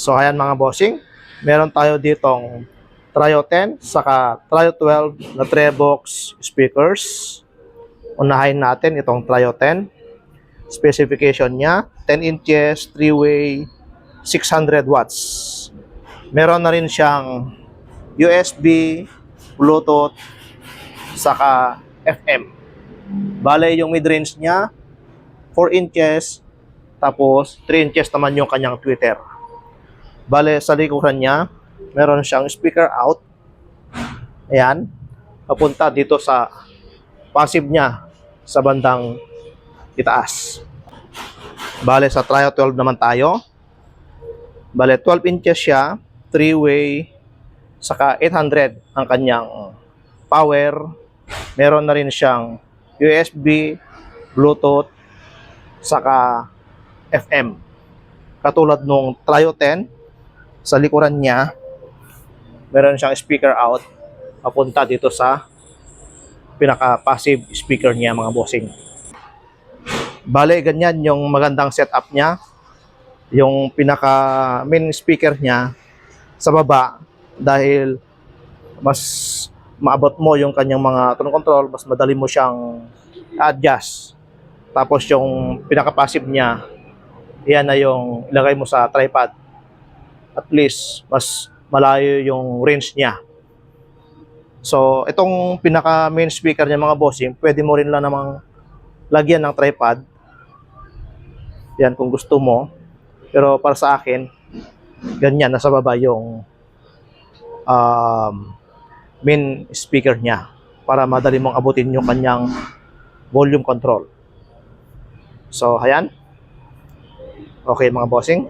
So ayan mga bossing, meron tayo ditong Trio 10 saka Trio 12 na Trevox speakers. Unahin natin itong Trio 10. Specification niya, 10 inches, 3-way, 600 watts. Meron na rin siyang USB, Bluetooth, saka FM. Bale yung mid-range niya, 4 inches, tapos 3 inches naman yung kanyang tweeter. Bale sa likuran niya, meron siyang speaker out. Ayan, papunta dito sa passive niya sa bandang itaas. Bale sa Trio 12 naman tayo. Bale 12 inches siya, 3-way, saka 800 ang kanyang power. Meron na rin siyang USB, Bluetooth, saka FM. Katulad nung Trio 10, sa likuran niya, meron siyang speaker out papunta dito sa pinaka-passive speaker niya mga bossing. Bale, ganyan yung magandang setup niya. Yung pinaka-main speaker niya sa baba, dahil mas maabot mo yung kanyang mga tone control, mas madali mo siyang adjust. Tapos yung pinaka-passive niya, yan na yung ilagay mo sa tripod. At least, mas malayo yung range niya. So, itong pinaka-main speaker niya mga bossing, pwede mo rin lang namang lagyan ng tripod. Yan kung gusto mo. Pero para sa akin, ganyan, nasa baba yung main speaker niya para madali mong abutin yung kanyang volume control. So, ayan. Okay mga bossing.